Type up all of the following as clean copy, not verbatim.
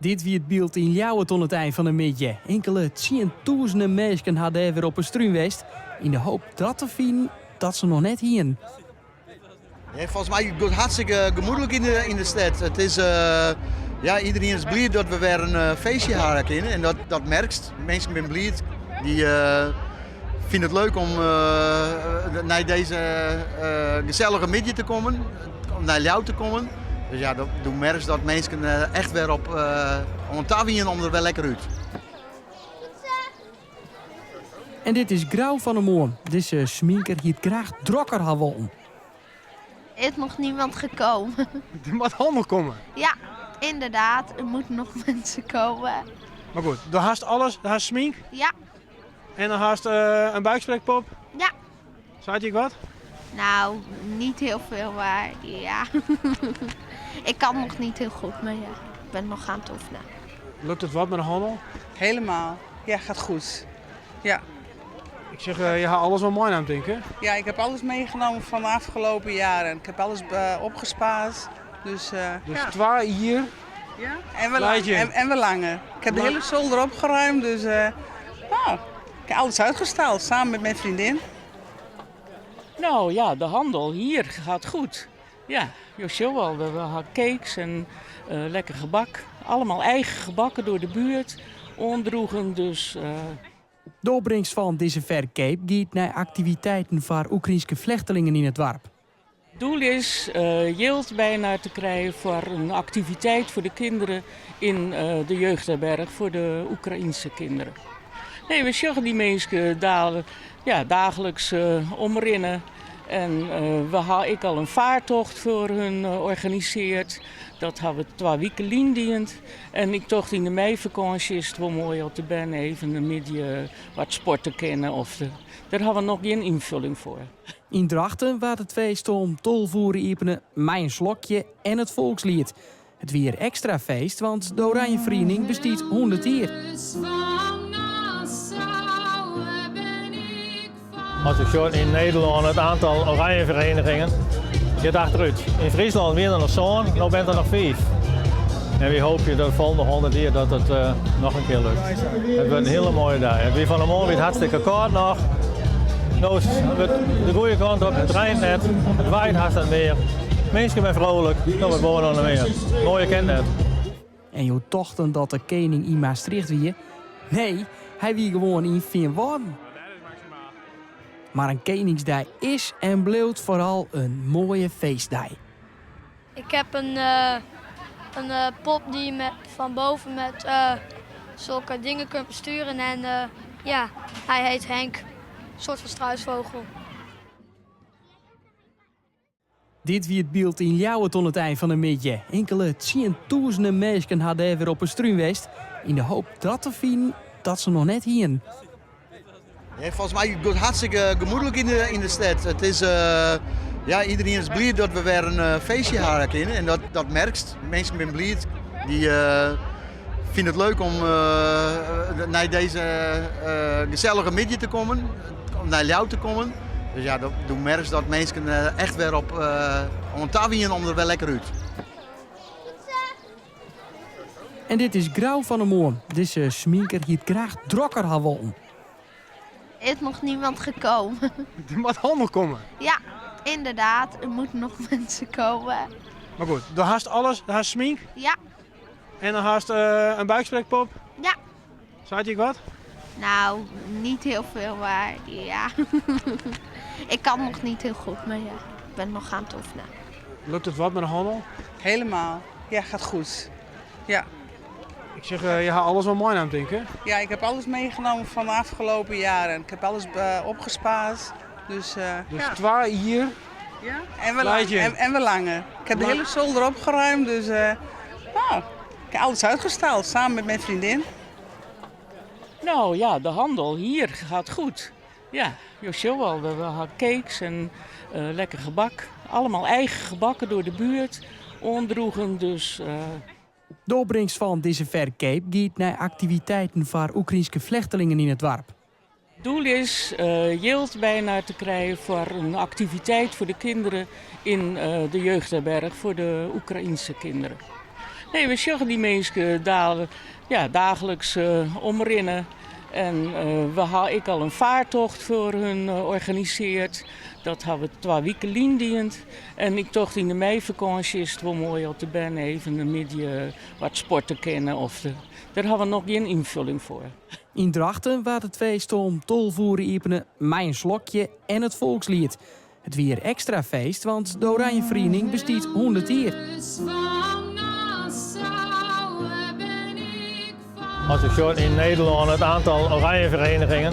Dit wie het beeld in Ljouwert aan het eind van de middag. Enkele tienduizenden mensen hadden er weer op een struin geweest. In de hoop dat te vinden dat ze nog net hier. Ja, volgens mij gaat het hartstikke gemoedelijk in de stad. Het is, iedereen is blij dat we weer een feestje hebben kunnen. En dat merkt. Mensen zijn blij. Die vinden het leuk om naar deze gezellige middag te komen. Om naar jou te komen. Dus ja, dat merkt dat mensen echt weer op tafel om er wel lekker uit. En dit is Grauw van der Moor. Deze sminker hier graag drokker hawon. Er is nog niemand gekomen. Er moet allemaal komen. Ja, inderdaad. Er moeten nog mensen komen. Maar goed, dan haast alles. Dan haast smink. Ja, En dan haast een buiksprekpop. ja. Zei je wat? Nou, niet heel veel, maar ja. Ik kan nog niet heel goed, maar ja, ik ben nog aan het oefenen. Lukt het wat met de handel? Helemaal. Ja, gaat goed. Ja. Ik zeg, je gaat alles wel mooi aan het denken. Ja, ik heb alles meegenomen van de afgelopen jaren. Ik heb alles opgespaard. Dus, Dus ja. 2 hier. Ja. En we Plaatje. en we langer. Ik heb de hele zolder opgeruimd, dus ik heb alles uitgestald samen met mijn vriendin. Nou ja, de handel hier gaat goed. Ja, je ziet wel, we hebben cakes en lekker gebak. Allemaal eigen gebakken door de buurt. Ondroegen dus. De opbrengst van deze verkoop gaat naar activiteiten voor Oekraïnse vluchtelingen in het dorp. Het doel is yield bijna te krijgen voor een activiteit voor de kinderen in de jeugdherberg voor de Oekraïnse kinderen. Nee, we zorgen die mensen dagelijks omrinnen. En ik al een vaartocht voor hun georganiseerd. Dat hebben we 2 weken diend. En ik tocht in de meivakantie is het wel mooi om te ben even een middag wat sporten kennen. Daar hebben we nog geen invulling voor. In Drachten waar het feest om tolvoeren iepenen, mijn slokje en het volkslied. Het weer extra feest, want de Oranje Vereniging bestaat 100 jaar. Als ik zo in Nederland het aantal oranje verenigingen gaat achteruit. In Friesland weer er nog zo'n, nu bent er nog 5. En we hopen dat de volgende 100 jaar dat het nog een keer lukt. Het wordt een hele mooie dag. Het weer van de morgen weer hartstikke koud nog. Nou is het de goede kant op, het regent net, het waait hartstikke meer. Mensen zijn vrolijk, nou we wonen nog meer. Mooie kent net. En je tochten dat de koning in Maastricht wie? Nee, hij wie gewoon in Viernwoorden. Maar een Koningsdag is en blijft vooral een mooie feestdag. Ik heb een pop die je van boven met zulke dingen kunt besturen. En hij heet Henk, een soort van struisvogel. Dit wie het beeld in Ljouwert aan het eind van de middag. Enkele tienduizenden mensen hadden er weer op een struin geweest. In de hoop dat te vinden dat ze nog net hier. Ja, volgens mij gaat het hartstikke gemoedelijk in de stad. Het is, iedereen is blij dat we weer een feestje hebben kunnen. En dat merkt. Mensen zijn blij. Die vinden het leuk om naar deze gezellige middag te komen. Om naar jou te komen. Dus ja, dat merkt dat mensen echt weer op tafel om er wel lekker uit. En dit is Grauw van der Moor. Deze sminker hier graag drokker hawon. Er is nog niemand gekomen. Er moet allemaal komen. Ja, inderdaad. Er moeten nog mensen komen. Maar goed, dan haast alles. Dan haast smink. Ja, En dan haast een buiksprekpop. ja. Zei je wat? Nou, niet heel veel, maar ja. Ik kan nog niet heel goed, maar ja, ik ben nog aan het oefenen. Lukt het wat met de handel? Helemaal. Ja, gaat goed. Ja. Ik zeg, je gaat alles wel mooi aan het denken. Ja, ik heb alles meegenomen van de afgelopen jaren. Ik heb alles opgespaard. Dus, Dus 2 hier. ja. En we Plaatje. en we langer. Ik heb de hele zolder opgeruimd, dus ik heb alles uitgestald samen met mijn vriendin. Nou ja, de handel hier gaat goed. Ja, je ziet wel, we hebben cakes en lekker gebak. Allemaal eigen gebakken door de buurt. Ondroegen dus. De opbrengst van deze verkoop gaat naar activiteiten voor Oekraïnse vluchtelingen in het dorp. Het doel is yield bijna te krijgen voor een activiteit voor de kinderen in de jeugdherberg voor de Oekraïnse kinderen. Nee, we zorgen die mensen dagelijks omrennen. En ik al een vaartocht voor hun georganiseerd. Dat hebben we 2 weken liendiend. En ik tocht in de meivakantie is het wel mooi op de ben even een midden wat sporten kennen. Daar hebben we nog geen invulling voor. In Drachten waar het feest om tolvoeren iepenen, mij een slokje en het volkslied. Het weer extra feest, want de Oranje Vereniging bestiet 100 jaar. Als ik zo in Nederland het aantal oranje verenigingen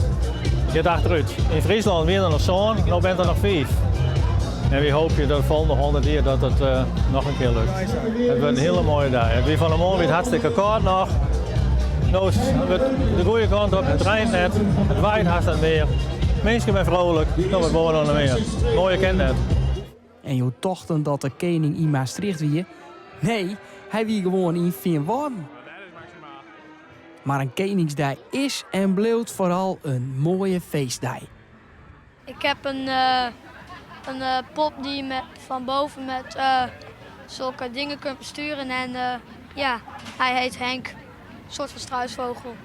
gaat achteruit. In Friesland meer dan nog zo'n, nu bent er nog 5. En we hopen dat de volgende 100 jaar dat het nog een keer lukt. Het wordt een hele mooie dag. Het weer van de morgen weer hartstikke koud nog. Nou is het de goede kant op, het regent net, het waait hartstikke meer. Mensen zijn vrolijk, dan wordt wonen nog meer. Mooie kent net. En je tochten dat de koning in Maastricht wie? Nee, hij wie gewoon in Viernwouden. Maar een Koningsdag is en blijft vooral een mooie feestdag. Ik heb een pop die je van boven met zulke dingen kunt besturen. En hij heet Henk, een soort van struisvogel.